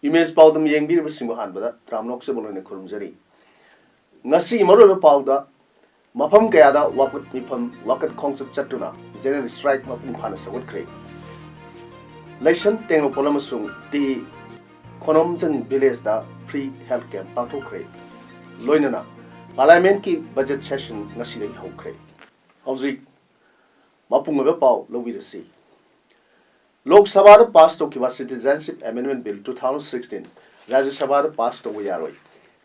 Image Paodam Yangbi Simbahanbada, Tramnok Simon Kurumzari. Nasi Moro Pauda, Mapam Gada, Wakat Nipam, Wakat Concert Chatuna, General Strike Mapum Hanasa would create. Lesson Tango Polamasung, the Konomjan Village da free health camp Pato create. Loinana, Parliamentary budget session Nasi Ho create. Howzy Mapum Pau, Lovi Sea. Lok Sabha passed the Citizenship Amendment Bill 2016. Rajya Sabha passed over Yaroi.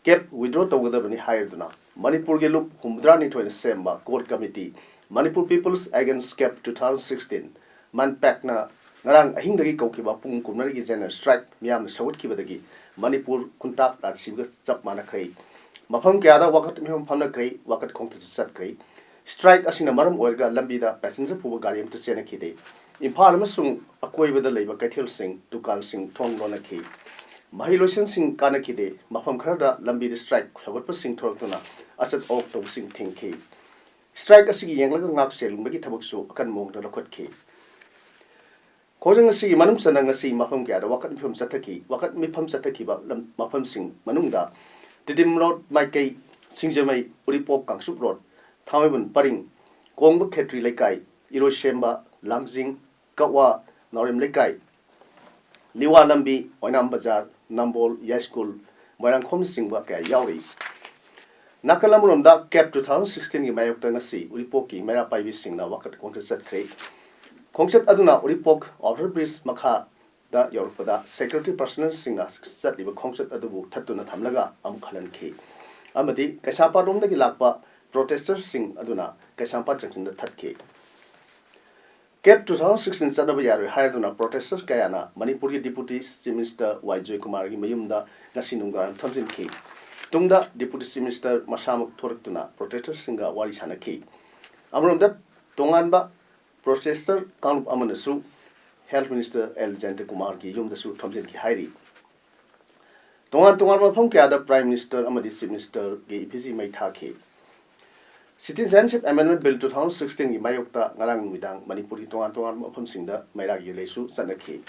Kept withdraw to the Bani higher than Manipur Gelup, Humdrani to Semba, Court Committee, Manipur Peoples Against Kept 2016. Man Pakna, Narang Ahindagi Kokiba Pung Kumari General Strike, Miam Sawat Kibadagi, Manipur Kuntak at Sigas Chapmana Kray. Mapam Gada Wakat Miham Pana Kray, Wakat Content Sat Kray. Strike Asinamaram Orga Lambida, passenger Puvagarium to Senakide. In Parliament, a quay with the labor cattle sing, Dukan sing, Tong Ronaki. Mahilosan sing Kanakide, Mafam Krada, Lambi strike, Savat sing Tortuna, Asset of to sing Tinky. Strike a sea young up sail, make it tabaksu, can move the locket key. Causing a sea, Manum Sananga sea, Mafam Gada, Wakat from Sataki, Wakat Mipam Sataki, Mafam sing, Manunda, Didim Road, my gate, Singjamay, Uripop Kangsup Road, Tamavan, Paring, Gong Ketri Lekai, Iroshemba, Langzing, Kawa, Norim Lekai, Liwa Lambi, Oinam Bazar, Nambol, Yashkul, Moyang Sing Waka, Yauri. Nakalamurunda kept 2016 in Mayotangasi, Uripoki, Mera Pai Sing, Wakat Concert Crate. Concert Aduna, Uripok, Outer Breeze Maka, da Yorpada, Secretary Personal Singer, set live concert at the book, Tatuna Tamlaga, Amkalan K. Amadi, Kasapa Rum the Gilakpa, protesters sing Aduna, Kasampa Jackson the Tatke. Kept 2016 Sadavayari hired on a protesters Guyana, Manipuri Deputy Minister Y.J. Kumari Mayumda, Nasinunga, Thompson K. Tungda Deputy Minister Masamuk Tortuna, protesters singer Warisana K. Amrunda Tonganba, protester Count Amanasu, Health Minister L. Jante Kumarki, Yum the Su Thompson Ki Hairi. Tongan Tongan Pomka, Prime Minister Amadis Minister Gay Pisi Maitaki. Citizenship Amendment Bill 2016 in Mayokta, Narang Midang, Manipuri Tongan Tongan from Sinda, Mayragi Lesu, Sanaki.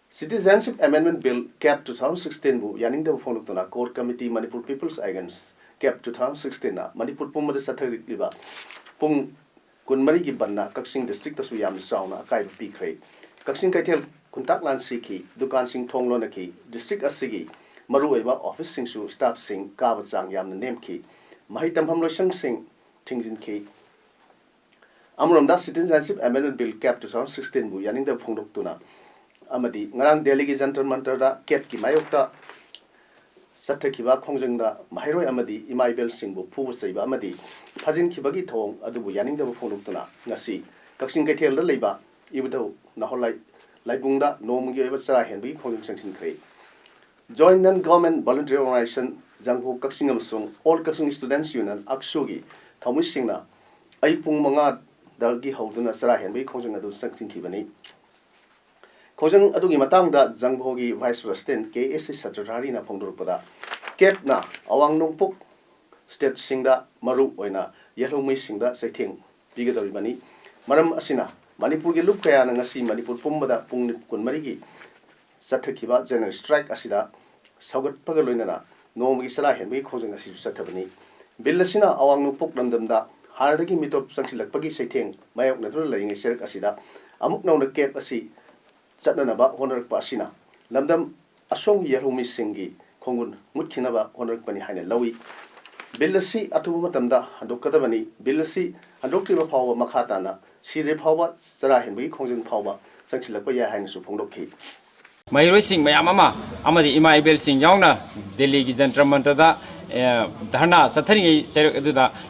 Citizenship Amendment Bill Cap 2016 bu Yaning the Fonutana Court Committee Manipur Peoples Against Cap 2016 Manipur Pumada Satari Liba Pung Kunmari Gibana, Kaksing District of Suyam Sauna, Kai Pikre, Kaksing Kaitel, Kuntaklan Siki, Dukan Sing Tong Lonaki, District Asigi. Marueva office sing su staff sing Kavazang Yam name key. Mahitam Hamloshang sing things in key. Amrunda Citizenship Amendment Bill Cap 2016 bu Yaning the Pungdok Tuna. Amadi Narang Delegate Gentleman Cap Ki Mayokta Satakiva Kongjanga, Mahiro Amadi, Imai Bell Singbu, Pu Saiba Amadi, Pazin Kibagi Tong, Adubu Yaning the Pungdok Tuna, Nasi, Kaksing Katel the Leba, Ibudo, Naholai, Laibunda, no Mugi Sara Henry, Kongjang Sanction Crate. Joint non-government voluntary organization Jangho Kaksing Amsung, all Kaksing Students Union, Aksugi, Thomas Singna, Aipung Manga, Dalgi Holduna Sarah Henry, Kojang Adu Sanction Kibani. Kojang Adugi Matanga, Zanghogi Vice President, KSC Secretary na Pondurpada, Cape na, Awang Nungpuk, State Singda, Maru Oina, Yellow Mi Singda, Saiting, Bigadari Bani, Maram Asina, Manipur Lukaya and Nasi Manipur Pumbada, Pung Kunmarigi. Satakiba General Strike Asida, Saugat Pagaloina, no Misala Henry causing a Satabani. Billasina, Awang no Pok Landamda, Hardaki Mitop Sansilak Pagi Sating, Mayok Natural laying a Serk Asida, Amuk no the Cape Asi, Satanaba, Honor Pasina, Landam, Asong Yahumi Singi, Kongun, Mutkinaba, Honor Pani Hane Lawi. Billasi Atumatamda, Handokadavani, Billasi, Handoktiva Power Makatana, Siri Power, Sarah Henry, Kongan Power, Sansilapaya Hang Supongloki. Mahiro Singh Mayamama, Amadi Imai Bell Singh Yauna, Delhi Gentramanta, Dharna, Satari,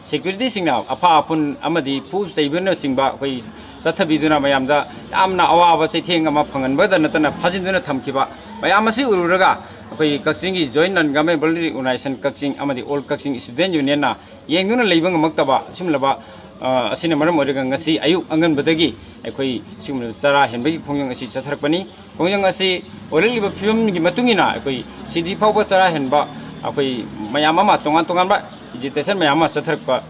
Security Singh now, apart from Amadi, Poo Sabina Singba, Satabiduna Mayamda, Amna Awa was a thing among and whether not a Pazinduna Tamkiba, Mayamasi Uraga, ꯑꯩꯈꯣꯏ ꯀꯛꯆꯤꯡꯒꯤ join ꯅꯟ government organisation Kakching ꯑꯃꯗꯤ all Kakching student ꯌꯨꯅꯤꯌꯟꯅ ꯌꯦꯡꯗꯨꯅ ꯂꯩꯕ ꯉꯝꯃꯛꯇꯕ ꯑꯁꯤꯒꯨꯝꯂꯕ ꯑꯁꯤꯅ ꯃꯔꯝ ꯑꯣꯏꯔꯒ ꯉꯁꯤ ꯑꯌꯨꯛ ꯑꯉꯟꯕꯗꯒꯤ ꯑꯩꯈꯣই ꯁꯤꯒꯨꯝꯂꯕ ꯆꯔꯥ ꯍꯦꯟꯕꯒꯤ ꯈꯣꯡꯖꯪ ꯑꯁꯤ ꯆꯠꯊꯔꯛꯄꯅꯤ ꯈꯣꯡꯖꯪ ꯑꯁꯤ ꯑꯣꯏꯔꯛꯂꯤꯕ ꯐꯤꯕꯝꯒꯤ ꯃꯇꯨꯡ ꯏꯟꯅ ꯑꯩꯈoi ꯁꯤꯗꯤ ꯐꯥꯎꯕ ꯆꯔꯥ ꯍꯦꯟꯕ ꯑꯩꯈoi ꯃꯌꯥꯝ ꯑꯃ ꯇꯣꯉꯥꯟ ꯇꯣꯉꯥꯟꯕ ꯑꯦꯖꯤꯇꯦꯁꯟ ꯃꯌꯥꯝ ꯑꯃ ꯆꯠꯊꯔꯛꯄ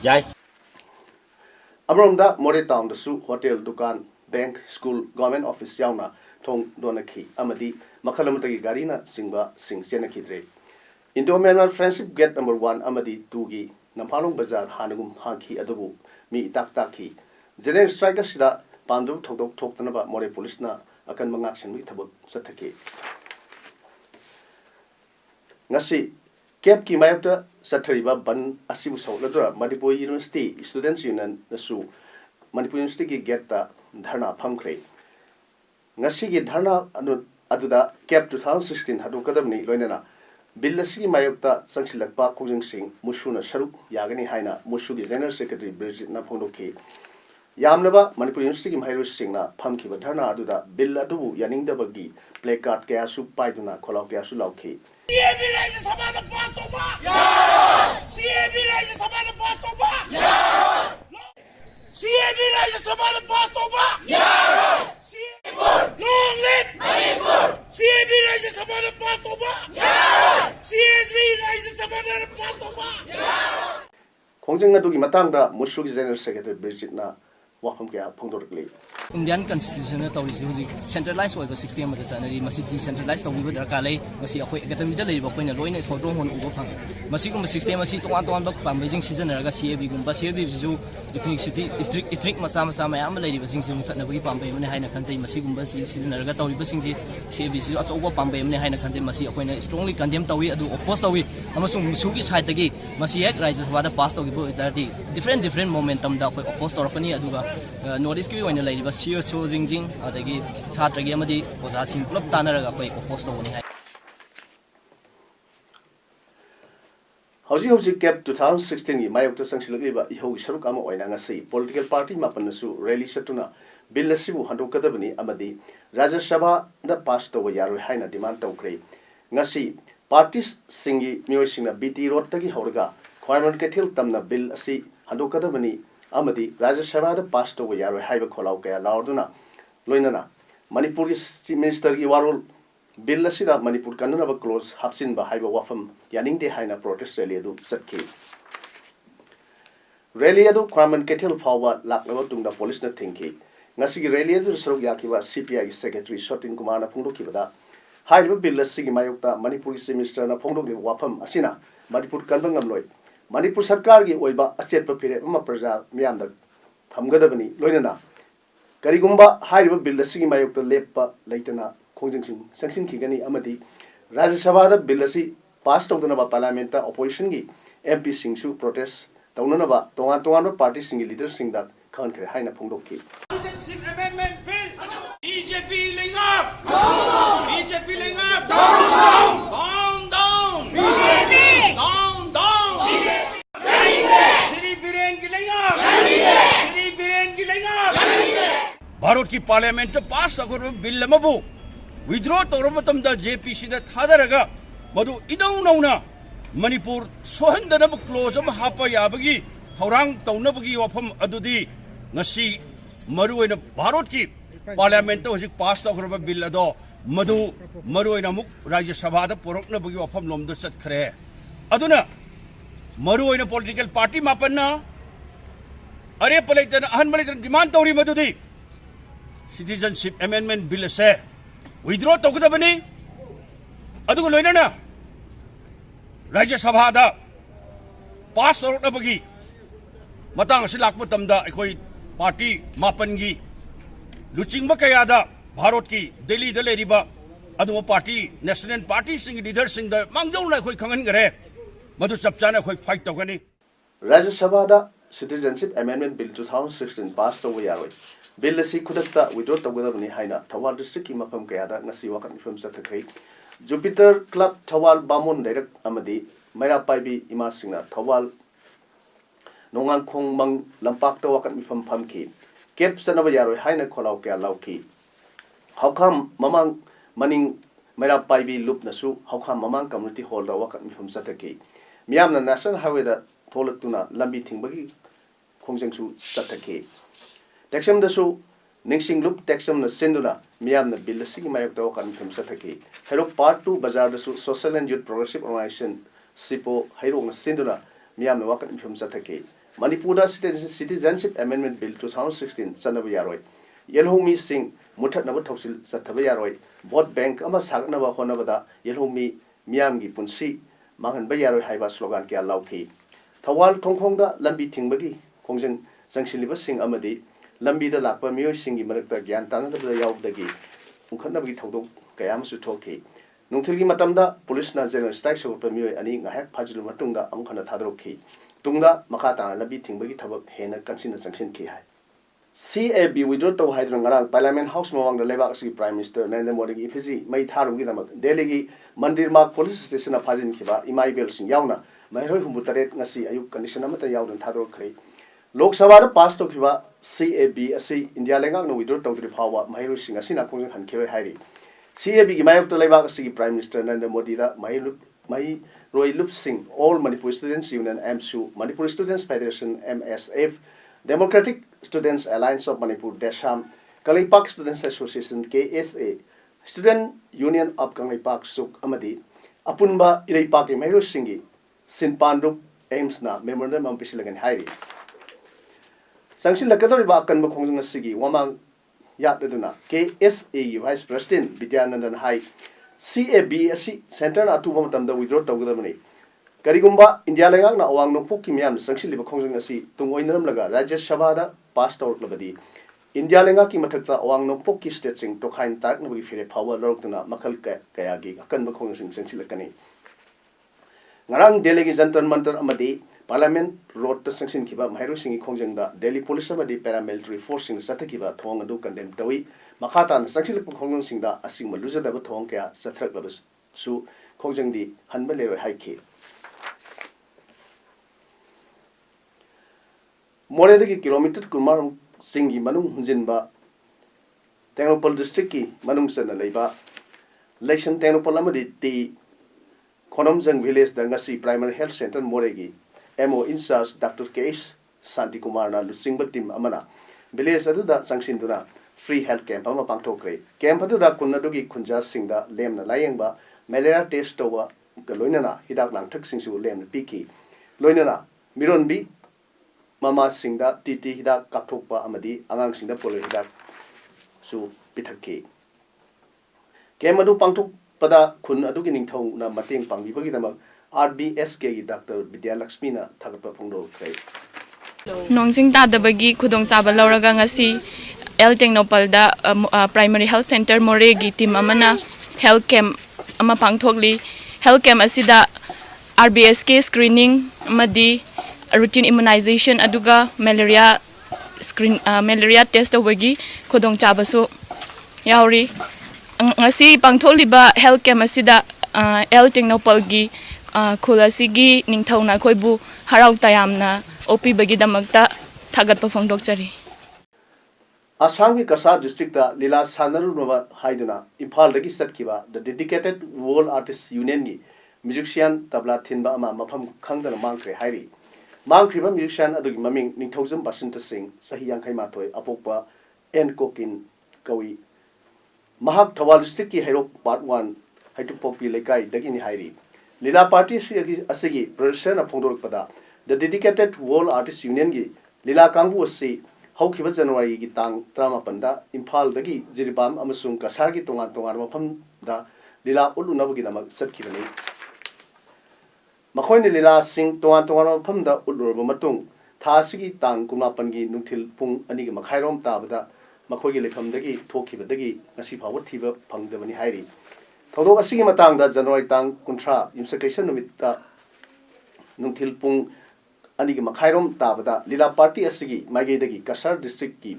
ꯌꯥꯏ ꯑꯃꯔꯣꯝꯗ ꯃꯣꯔꯦ ꯇꯥꯎꯟꯗꯁꯨ ꯍꯣꯇꯦꯜ ꯗꯨꯀꯥꯟ ꯕꯦꯡꯛ ꯁ꯭ꯀꯨꯜ ꯒꯚꯔꯟꯃꯦꯟꯠ ꯑꯣꯐꯤꯁ ꯌꯥꯎꯅ ꯊꯣꯡ ꯂꯣꯟꯅꯈꯤ ꯑꯃꯗꯤ ꯃꯈꯜ ꯑꯃꯠꯇꯒꯤ ꯒꯥꯔꯤꯅ ꯆꯤꯡꯕ ꯁꯤꯡ ꯆꯦꯟꯅꯈꯤꯗ꯭ꯔꯦ ꯏꯟꯗꯣ ꯃ꯭ꯌꯥꯟꯃꯥꯔ ꯐ꯭ꯔꯦꯟꯗship ꯒꯦꯠ ꯅꯝꯕꯔ 1 ꯑꯃꯗꯤ 2ꯒꯤ ꯅꯝꯐꯥꯂꯣꯡ ꯕꯖꯥꯔ ꯍꯥꯟꯅꯒꯨꯝ ꯍꯥꯡꯈꯤ ꯑꯗꯨꯕꯨ ꯃꯤ ꯏꯇꯥꯛ ꯇꯥꯛꯈꯤ ꯖꯦꯅꯔꯦꯜ ꯁ꯭ꯇ꯭ꯔꯥꯏꯛ ꯑꯁꯤꯗ ꯄꯥꯟꯗꯕ ꯊꯧꯗꯣꯛ ꯊꯣꯛꯇꯅꯕ ꯃꯣꯔꯦ ꯄꯨꯂꯤꯁꯅ ꯑꯀꯟꯕ ꯉꯥꯛꯁꯦꯟꯕꯒꯤ ꯊꯕꯛ ꯆꯠꯊꯈꯤ ngasi cap ki mayokta sathariba ban asibu sawladra manipur university students union nasu manipur university ki gate ta dharna phamkhre ngasi gi dharna aduda cap 2016 hadu kadamni loinana bill asigi mayokta sangsilakpa khojing sing musuna sharuk yagani haina musu gi general secretary Bridget na phondoki yamlaba manipur university ki mahiru singna phamkhiba dharna aduda bill adubu yaningdabagi placard kaya su paiduna kholaw kaya su lawki CAB Rajya Sabha the pass over! Yeah! CAB Rajya Sabha the pass over! Yeah! CAB Rajya Sabha the pass over! Yeah! Long live Manipur! CAB Rajya Sabha the pass over! Yeah! CSB Rajya Sabha the pass over! Yeah! khongjang adugi matangda musugi general secretary Bridget na wafam kaya phongdorkli Indian Constitution tawrisi huji centralized oiba 60 amada chanari masi decentralized tawbiba darkar lei masi akhoi academy da leiba koina loina photo hon uba phang masi gum system masi tongan tongan bak pambejing season raga CAB gum ba CAB ju ethnic city district macha macha mayam leiri basing si muthatna bagi pambai mane haina khanjai masi gum ba season raga tawri basing si CAB ju achoba pambai mane haina khanjai masi akoina strongly condemn tawi adu oppose tawi amasung musugi side tagi masi ek Rajya Sabha da pass tawi bo dardi different momentum da akhoi oppose torakani aduga notice ki oina leiri CSO Jingjing adagi chhatragi amadi oza sing club tanaraga koi oppose tawni hai hauji cap 2016 gi mayokta sangsilakliba ihogi saruk ama oina ngasi political party mapanasu rally satuna bill asibu handokadabani amadi Rajya Sabha da pass tawa yaroi haina demand tawkre ngasi parties singi mioisingna BT road tagi hauraga khwarman kethil tamna bill asi handokadabani amadi Rajya Sabha da pass tawa yaroi haiba kholaw kaya lauduna loinana Manipur chief minister gi warol bill asida Manipur kanana ba close hapsin ba haiba wafam yaningde haina protest rally adu sakhi rally adu khwarman kethil phawa laklaba tungda police na thinki ngasi gi rally adu saruk yakiba CPI gi secretary Sotin Kumar na phongdokibada haiba bill asigi mayokta Manipur chief minister na phongdoki wafam asina Manipur kanbangam loi Manipur sarkar gi oiba achetpa pire ama praja miyamda thamgadabani loinana karigumba haiba bill asigi mayokta leppa leitana khongjing sanction khigani amadi Rajya Sabha da bill asi pass tawdana ba parliament ta opposition gi MP singsu protest tawna ba tongan party singi leader sing da khan kre haina phongdokki Citizenship Amendment Bill! BJP ling up! BJP ling up! Down! BJP! Down! Shri Biren ki ling up! Shri Biren ki ling up! Bharat की parliament पास तौर bill withdraw तौर JPC थादरगा मधु इनौ नौना Manipur सोहनदनब close हाप याबगी थौरांग तौनबगी वफम अदुदी ngasi maruina Bharat की parliament हजिक पास तौर bill अदो मधु मरुइना मुक राज्य सभा पुरक्नबगी वफम लोमद चतखरे अदुना मरुइना पॉलिटिकल पार्टी मापन्ना अरे पलेतन अहन मलेतन demand तौरी मधुदी Citizenship Amendment Bill se withdraw tawgdabani adugo loinana Rajya Sabha da pass tawroknabagi matang asi lakpa tamda aikoi party mapan gi luchingba kaya da Bharat ki Delhi da leriba aduma party national party sing leader sing da mangjona aikoi khangan gare madu chapchana aikoi fight tawgani Rajya Sabha da Citizenship Amendment Bill 2016 pass tawa yaroi bill asi khudakta withdraw tawgadabani haina Thawal district ki mafam kaya da ngasi wakat mifam sathakrai Jupiter Club Thawal Bamon direct amadi Maira Paibi ima singna Thawal nongang khong mang lampak ta wakat mifam phamki cap sanaba yaroi haina kholaw kaya lawki hawkham mamang maning ꯃꯩꯔꯥ ꯄꯥꯏꯕꯤ ꯂꯨꯞꯅꯁꯨ ꯍꯧꯈꯥꯝ ꯃꯃꯥꯡ community ꯍꯣꯜꯗ ꯋꯥꯀꯠ ꯃꯤꯐꯝ ꯆꯠꯊꯈꯤ ꯃꯤꯌꯥꯝꯅ national ꯍꯥꯏꯋꯦꯗ ꯊꯣꯛꯂꯛꯇꯨꯅ ꯂꯝꯕꯤ ꯊꯤꯡꯕꯒꯤ ꯈꯣꯡꯖꯪꯁꯨ ꯆꯠꯊꯈꯤ ꯇꯦꯛꯁꯝꯗꯁꯨ ꯅꯤꯡꯁꯤꯡꯂꯨꯞ ꯇꯦꯛꯁꯝꯅ ꯁꯤꯟꯗꯨꯅ ꯃꯤꯌꯥꯝꯅ bill ꯑꯁꯤꯒꯤ ꯃꯥꯌꯣꯛꯇ ꯋꯥꯀꯠ ꯃꯤꯐꯝ ꯆꯠꯊꯈꯤ ꯍꯩꯔꯣꯛ ꯄꯥꯔꯠ 2 ꯕꯖꯥꯔꯗꯁꯨ ꯁꯣꯁꯤꯌꯦꯜ ꯑꯦꯟड ꯌꯨꯠ ꯄ꯭ꯔꯣꯒ꯭रेसिव ꯑꯣꯔꯒꯅꯥꯏꯖꯦꯁꯟ ꯁꯤꯄꯣ ꯍꯩꯔꯣꯛꯅ ꯁꯤꯟꯗꯨꯅ ꯃꯤꯌꯥꯝꯅ ꯋꯥꯀꯠ ꯃꯤꯐꯝ ꯆꯠꯊꯈꯤ ꯃꯅꯤꯄꯨꯔꯗ ꯁꯤꯇꯤꯖꯦꯟꯁꯤꯞ ꯑꯦꯃꯦꯟꯗꯃꯦꯟꯠ ꯕꯤꯜ 2016 ꯆꯠꯅꯕ ꯌꯥꯔꯣꯏ ꯌꯦꯜꯍꯧꯃꯤꯁꯤꯡ ꯃꯨꯠꯊꯠꯅꯕ ꯊꯧꯁꯤꯜ ꯆꯠꯊꯕ ꯌꯥꯔꯣꯏ ꯚꯣꯠ ꯕꯦꯡꯛ ꯑꯃ ꯁꯥꯒꯠꯅꯕ ꯍꯣꯠꯅꯕꯗ ꯌꯦꯜꯍꯧꯃꯤ ꯃꯤꯌꯥꯝꯒꯤ ꯄꯨꯟꯁꯤ ꯃꯥꯡꯍꯟꯕ ꯌꯥꯔꯣꯏ ꯍꯥꯏꯕ ꯁ꯭ꯂꯣꯒꯥꯟ ꯀꯌꯥ ꯂꯥꯎꯈꯤ ꯊꯧꯕꯥꯜ ꯊꯣꯡꯈꯣꯡꯗ ꯂꯝꯕꯤ ꯊꯤꯡꯕꯒꯤ ꯈꯣꯡꯖꯪ ꯆꯪꯁꯤꯜꯂꯤꯕꯁꯤꯡ ꯑꯃꯗꯤ ꯂꯝꯕꯤꯗ ꯂꯥꯛꯄ ꯃꯤꯑꯣꯏꯁꯤꯡꯒꯤ ꯃꯔꯛꯇ ꯒ꯭ꯌꯥꯟ ꯇꯥꯅꯗꯕꯗ ꯌꯥꯎꯕꯗꯒꯤ ꯎꯪꯈꯠꯅꯕꯒꯤ ꯊꯧꯗꯣꯛ ꯀꯌꯥ ꯑꯃꯁꯨ ꯊꯣꯛꯈꯤ ꯅꯨꯡꯊꯤꯜꯒꯤ ꯃꯇꯝꯗ ꯄꯨꯂꯤꯁꯅ ꯖꯦꯅꯔꯦꯜ ꯁ꯭ꯇ꯭ꯔꯥꯏꯛ ꯁꯧꯒꯠꯄ ꯃꯤꯑꯣꯏ ꯑꯅꯤ ꯉꯥꯏꯍꯥꯛ ꯐꯥꯖꯤꯜꯂꯕ ꯃꯇꯨꯡꯗ ꯑꯃꯨꯛ ꯍꯟꯅ ꯊꯥꯗꯣꯛꯈꯤ ꯇꯨꯡꯗ ꯃꯈꯥ ꯇꯥꯅ ꯂꯝꯕꯤ ꯊꯤꯡꯕꯒꯤ ꯊꯕꯛ ꯍꯦꯟꯅ ꯀꯟꯁꯤꯟꯅ ꯆꯪꯁꯤꯟꯈꯤ ꯍꯥꯏ CAB withdraw ꯇꯧ ꯍꯥꯏꯗꯨꯅ ꯉꯔꯥꯡ ꯄꯥꯔꯂꯤꯌꯥꯃꯦꯟꯠ ꯍꯥꯎꯁ ꯃꯃꯥꯡꯗ ꯂꯩꯕꯥꯛ ꯑꯁꯤꯒꯤ ꯄ꯭ꯔꯥꯏꯝ ꯃꯤꯅꯤꯁꯇꯔ ꯅꯔꯦꯟꯗ꯭ꯔ ꯃꯣꯗꯤꯒꯤ ꯏꯐꯤꯖꯤ ꯃꯩ ꯊꯥꯔꯨꯕꯒꯤꯗꯃꯛ ꯗꯦꯜꯂꯤꯒꯤ ꯃꯟꯗꯤꯔ ꯃꯥꯔग ꯄꯨꯂꯤꯁ ꯁ꯭ꯇꯦꯁꯟꯅ ꯐꯥꯖꯤꯟꯈꯤꯕ ꯏꯃꯥ ꯏꯕꯦꯜꯁꯤꯡ ꯌꯥꯎꯅ ꯃꯍꯩꯔꯣꯏ 63 ꯉꯁꯤ ꯑꯌꯨꯛ ꯀꯟꯗꯤꯁꯟ ꯑꯃꯠꯇ ꯌꯥꯎꯗꯅ ꯊꯥꯗꯣꯛꯈ꯭ꯔꯦ ꯂꯣꯛ ꯁꯚꯥꯗ ꯄꯥꯁ ꯇꯧꯈꯤꯕ CAB ꯑꯁꯤ ꯏꯟꯗꯤꯌꯥ ꯂꯩꯉꯥꯛꯅ ꯋithdraw ꯇꯧꯗ꯭ꯔꯤ ꯐꯥꯎꯕ ꯃꯍꯩꯔꯣꯏꯁꯤꯡ ꯑꯁꯤꯅ ꯈꯣꯡꯖꯪ ꯍꯟꯈꯤꯔꯣꯏ ꯍꯥꯏꯔꯤ CABꯒꯤ ꯃꯥꯌꯣꯛꯇ ꯂꯩꯕꯥꯛ ꯑꯁꯤꯒꯤ ꯄ꯭ꯔꯥꯏꯝ ꯃꯤꯅꯤꯁꯇꯔ ꯅꯔꯦꯟꯗ꯭ꯔ ꯃꯣꯗꯤꯗ ꯃꯍꯩꯔꯣꯏ ꯂꯨꯞꯁꯤꯡ all Manipur students union AMSU Manipur students federation MSF Democratic Students Alliance of Manipur DESAM Kangleipak Students Association KSA Student Union of Kangleipak SUK amadi apunba ireipak mehrosingi sinpanrup AIMS na memorandum am pisilagan hairi sanction lakadoriba akanba khongjang asigi wamang yataduna KSA gi Vice President Vidyanandan hai CAB asi center na atuba matamda withdraw tawgadabani Karigumba India Langak na awang nung puki miyam sangsil liba khongjang asi tungoy naramlaga Rajya Sabhada pass tawrklabadi India Langak ki mathakta awang nung puki state sing tokhain tarak na bagi fire phawa loroktuna makal kayagi akan ba khongjang sangsilakani ngarang Delhi gi jantar mantar amadi Parliament Road ta sangsin kiba mahairu singi khongjang da Delhi Police amadi paramilitary force sing sathakiba thong adu condemn tawi makhata na sangsilak khongjang sing da asing malujada ba thong kya sathraklabas su khongjang di hanba leroi haiki Moredagi kilometer kumar singi manung hunjinba Tenopal district ki manung sana leiba Leishan Tenopal amadi ti Khonomjang village da ngasi primary health center Moregi MO in charge Dr. K.S. Santi Kumar na lusingba team amana village adu da sangsinduna free health camp ama pangthokre camp adu da kunnadugi khunja singda lemna layengba malaria test towa loinana hidak langthak singsu lemna piki loinana mironbi Mama Singda Titi Hidak Kapthokpa amadi angang singda polio hidak su pithakki Kemadu pangthok pada khun adugi ningthau na mateng pangbibagi damak RBSK gi Dr. Vidya Lakshmi na thagpa phongdo krai Nongsing tadabagi khudong chaba lauraga ngasi El Tengnopal da Primary Health Center Moregi team amana health camp ama pangthokli health camp asida RBSK screening amadi routine immunization aduga malaria test awagi khodong chabasu yauri ngasi pangtholiba health camp asida El Tengnopal gi kholasigi ningthauna khoibu harau tayamna OP bagi damakta thagatpa phongdokchari Assam ki Kasar district da Lila Sanaru nova haiduna Imphal dagi satkiba the dedicated world artists union gi musician tabla thinba ama mafam khangdana mangkre hairi Mangkriba musician adugi maming ningthaujam Basanta Singh sahi yangkai matoi apokpa N Kokin kawi Mahak Thawal district ki Hairok part 1 Haitupokpi lekai dagini hairi Lila party asigi producer na phongdorpada the dedicated world artists union gi Lila kangbu asi haukiba January gi tang 38 da Imphal dagi Jiribam amasung Kasar gi tongan mafam da Lila ulunabagi damak satkibani Makoini Lila Singh tongan mafamda ulurba matung thasigi tang kumapangi nungthil pung anigi makhairom tabada makoigi lefamdagi thokibadagi ngasi phawa thiba phangdabani hairi thodok asigi matangda January tang 30 imsakaisa numitta nungthil pung anigi makhairom tabada Lila party asigi maigedagi Kasar district ki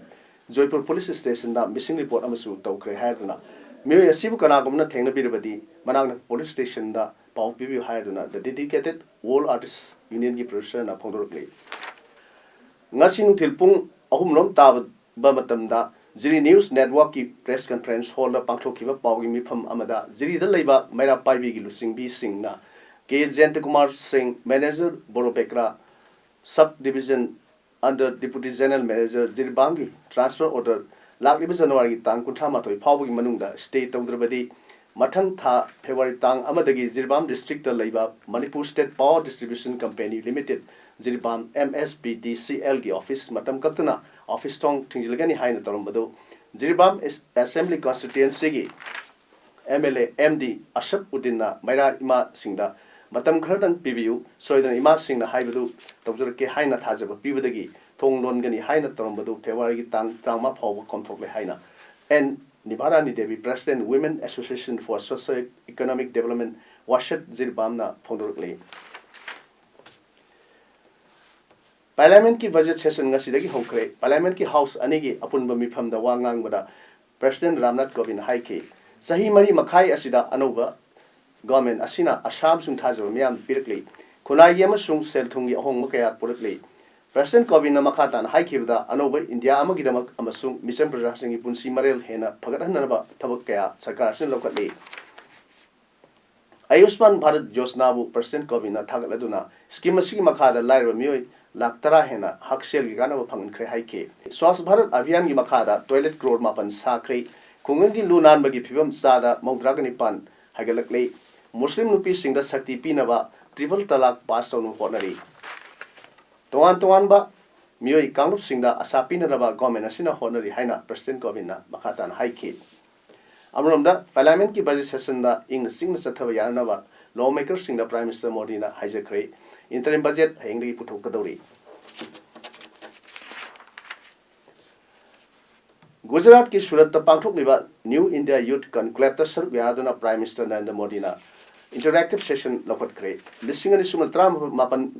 Joypur police station da missing report amasu tawkre haiduna mioi asibu kanagumna thengna birabadi manangna police station da Pau Pibu Hayaduna, the dedicated world artists union gi producer na phongdorkle. Ngasi nungthil pung ahumrom tab ba matamda Jiri News Network ki press conference hall da pangthokkiba pawgi mifam amada jiri da leiba maira paibi gi lusingbi singna K. Jayantakumar Singh, Manager Boropekra Sub Division under Deputy General Manager Jirbangi transfer order lakliba January tang kunthra matoi phawgi manungda state tawdrabadi mathang tha February tang amadagi Jirbam district da leiba Manipur State Power Distribution Company Limited Jirbam MSPDCL gi office matam kaktana office tong thingilgani haina tarambado Jirbam Assembly Constituency gi MLA MD Ashab Udinna Maira Ima Singda matam kharatang pibiu soidan Ima Singna haibadu tawjurke haina thajaba pibadagi thong longani haina tarambado February gi tang ma phawba komthokle haina and Nibarani Devi President Women Association for Socio-Economic Development Washat Jirbamna Phongdorkle Parliament ki budget session ngasidagi hokre Parliament ki house anigi apunba mifam da wangang bada President Ramnath Kovind haike sahi mari makhai asida anoba government asina Assam sung thajaba miyam pirakle khunai amasung sel thungi ahong makaya purakle President Kovind Makatan haikibda anoba India amagidamak amasung mission prajasingi punsi marel hena phagathanaba thabak kaya sarkar sin lokatli Ayushman Bharat Yojana bu President Kovind thagaladuna scheme asigi makhada lairba miyoi laktara hena haksel gi ganaba phangkhre haike Swasth Bharat Abhiyan gi makhada toilet crore mapan sakre kungangi lunan bagi phibam sada maudragani pan hagalakle Muslim nupi singda sakti pinaba triple talak pass tawnu honari Tuan ba miyoi kangrup singda asapina raba government asina honari haina President Kovind makhatan haike Amromda Parliament ki budget session da ing singna sathaba yarnaba lawmaker singda Prime Minister Modi na haijakre interim budget hengri puthokadori Gujarat ki Surat ta pangthokliba New India Youth Conclave ta saruk yardana Prime Minister Narendra Modi na interactive session lokatkre lisingani sumatra mapan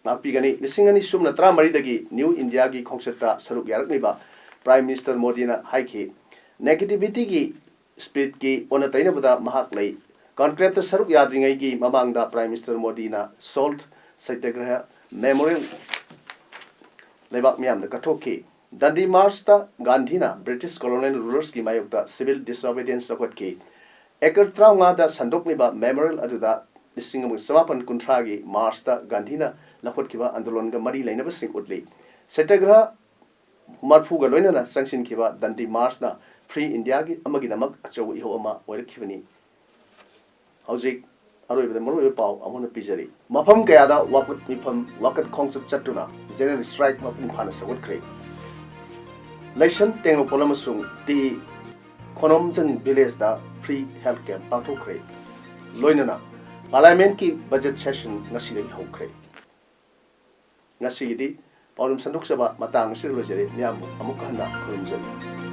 Napigani, Lissingani Sumna Tramaridi, New India gi Kongseta Saruk Yarakniba, Prime Minister Modi na Haiki, Negativity gi Spirit gi Onataina Buda Mahaklay, Contract Saruk Yadringai gi Mamangda Prime Minister Modi na Salt Satyagraha Memorial Lebak Miam the Katoki, Dandi Marsta Gandhina, British colonial rulers gi Mayukta, Civil Disobedience Lokotki, Ekar Trauma da Sandokniba Memorial Aduda, Lissingamu Samapan Kuntragi, Marsta Gandhina. Lakot kiba andolon ga mari laina ba sing utli Satyagraha marfu ga loina na sanction kiba Dandi March na Free India gi amagi namak achaw iho ama oirak khibani hauzik aroi bada maro pau amona pijari mafam kaya da wakut mifam wakat khongchak chatuna general strike mapum khana sawat kre Laishan tenglo polamasung ti Khonomjang village da free health camp pangthok kre loina na parliament ki budget session ngasi dagi hokre Ngasi gidi Paodam sanduk saba matang sirlo jere niamu amuk hana khurumjali